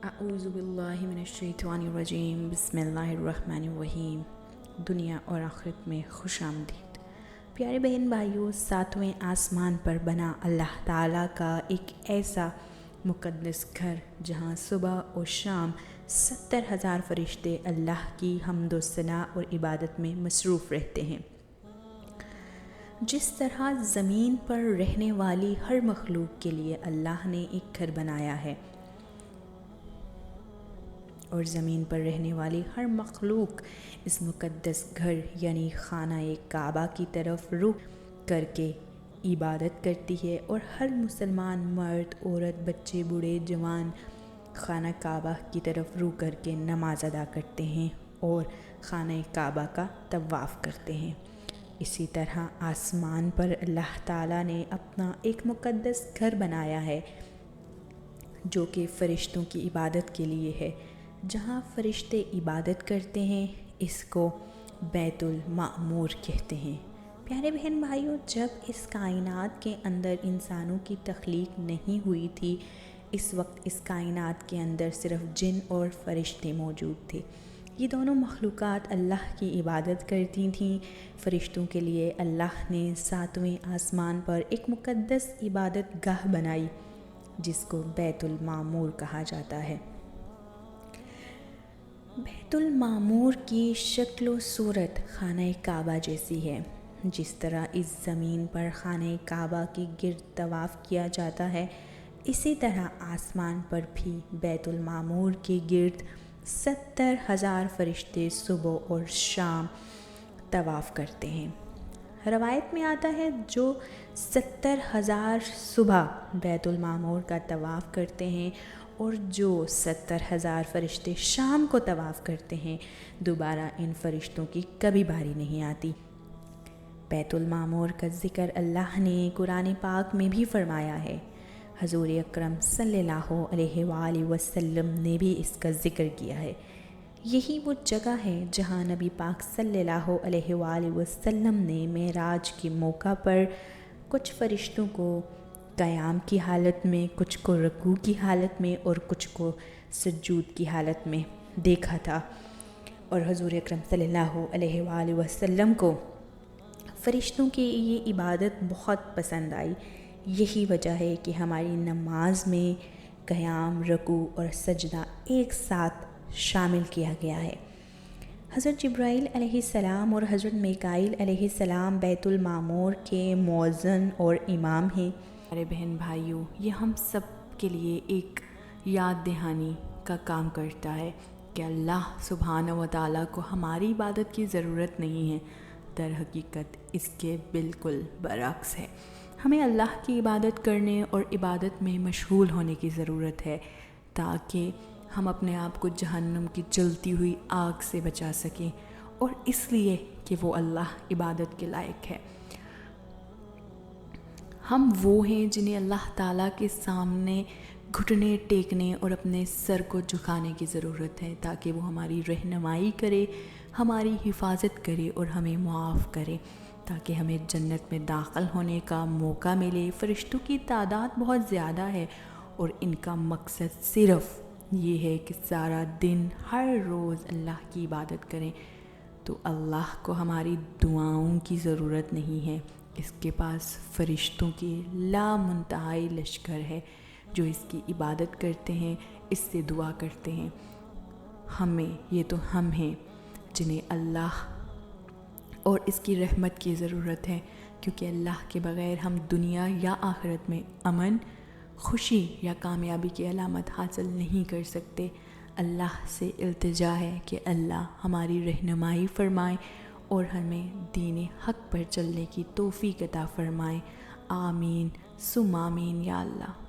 اعوذ باللہ من الشیطان الرجیم بسم اللہ الرحمن الرحیم۔ دنیا اور آخرت میں خوش آمدید۔ پیارے بہن بھائیوں، ساتویں آسمان پر بنا اللہ تعالیٰ کا ایک ایسا مقدس گھر جہاں صبح اور شام 70,000 فرشتے اللہ کی حمد و ثنا اور عبادت میں مصروف رہتے ہیں۔ جس طرح زمین پر رہنے والی ہر مخلوق کے لیے اللہ نے ایک گھر بنایا ہے اور زمین پر رہنے والی ہر مخلوق اس مقدس گھر یعنی خانہ کعبہ کی طرف رخ کر کے عبادت کرتی ہے، اور ہر مسلمان مرد، عورت، بچے، بوڑھے، جوان خانہ کعبہ کی طرف رخ کر کے نماز ادا کرتے ہیں اور خانہ کعبہ کا طواف کرتے ہیں۔ اسی طرح آسمان پر اللہ تعالیٰ نے اپنا ایک مقدس گھر بنایا ہے جو کہ فرشتوں کی عبادت کے لیے ہے۔ جہاں فرشتے عبادت کرتے ہیں اس کو بیت المعمور کہتے ہیں۔ پیارے بہن بھائیوں، جب اس کائنات کے اندر انسانوں کی تخلیق نہیں ہوئی تھی، اس وقت اس کائنات کے اندر صرف جن اور فرشتے موجود تھے۔ یہ دونوں مخلوقات اللہ کی عبادت کرتی تھیں۔ فرشتوں کے لیے اللہ نے ساتویں آسمان پر ایک مقدس عبادت گاہ بنائی جس کو بیت المعمور کہا جاتا ہے۔ بیت المعمور کی شکل و صورت خانہ کعبہ جیسی ہے۔ جس طرح اس زمین پر خانہ کعبہ کی گرد طواف کیا جاتا ہے، اسی طرح آسمان پر بھی بیت المعمور کے گرد 70,000 فرشتے صبح اور شام طواف کرتے ہیں۔ روایت میں آتا ہے جو 70,000 صبح بیت المعمور کا طواف کرتے ہیں اور جو 70,000 فرشتے شام کو طواف کرتے ہیں، دوبارہ ان فرشتوں کی کبھی باری نہیں آتی۔ بیت المعمور کا ذکر اللہ نے قرآن پاک میں بھی فرمایا ہے۔ حضور اکرم صلی اللہ علیہ وآلہ وسلم نے بھی اس کا ذکر کیا ہے۔ یہی وہ جگہ ہے جہاں نبی پاک صلی اللہ علیہ وآلہ وسلم نے معراج کے موقع پر کچھ فرشتوں کو قیام کی حالت میں، کچھ کو رکوع کی حالت میں اور کچھ کو سجود کی حالت میں دیکھا تھا، اور حضور اکرم صلی اللہ علیہ وآلہ وسلم کو فرشتوں کی یہ عبادت بہت پسند آئی۔ یہی وجہ ہے کہ ہماری نماز میں قیام، رکوع اور سجدہ ایک ساتھ شامل کیا گیا ہے۔ حضرت جبرائیل علیہ السلام اور حضرت میکائیل علیہ السلام بیت المعمور کے مؤذن اور امام ہیں۔ ہمارے بہن بھائیوں، یہ ہم سب کے لیے ایک یاد دہانی کا کام کرتا ہے کہ اللہ سبحانہ و تعالیٰ کو ہماری عبادت کی ضرورت نہیں ہے، در حقیقت اس کے بالکل برعکس ہے۔ ہمیں اللہ کی عبادت کرنے اور عبادت میں مشغول ہونے کی ضرورت ہے تاکہ ہم اپنے آپ کو جہنم کی جلتی ہوئی آگ سے بچا سکیں، اور اس لیے کہ وہ اللہ عبادت کے لائق ہے۔ ہم وہ ہیں جنہیں اللہ تعالیٰ کے سامنے گھٹنے ٹیکنے اور اپنے سر کو جھکانے کی ضرورت ہے تاکہ وہ ہماری رہنمائی کرے، ہماری حفاظت کرے اور ہمیں معاف کرے تاکہ ہمیں جنت میں داخل ہونے کا موقع ملے۔ فرشتوں کی تعداد بہت زیادہ ہے اور ان کا مقصد صرف یہ ہے کہ سارا دن ہر روز اللہ کی عبادت کریں، تو اللہ کو ہماری دعاؤں کی ضرورت نہیں ہے۔ اس کے پاس فرشتوں کی لامنتہائی لشکر ہے جو اس کی عبادت کرتے ہیں، اس سے دعا کرتے ہیں۔ یہ تو ہم ہیں جنہیں اللہ اور اس کی رحمت کی ضرورت ہے، کیونکہ اللہ کے بغیر ہم دنیا یا آخرت میں امن، خوشی یا کامیابی کی علامت حاصل نہیں کر سکتے۔ اللہ سے التجا ہے کہ اللہ ہماری رہنمائی فرمائے اور ہمیں دین حق پر چلنے کی توفیق عطا فرمائے۔ آمین ثم آمین یا اللہ۔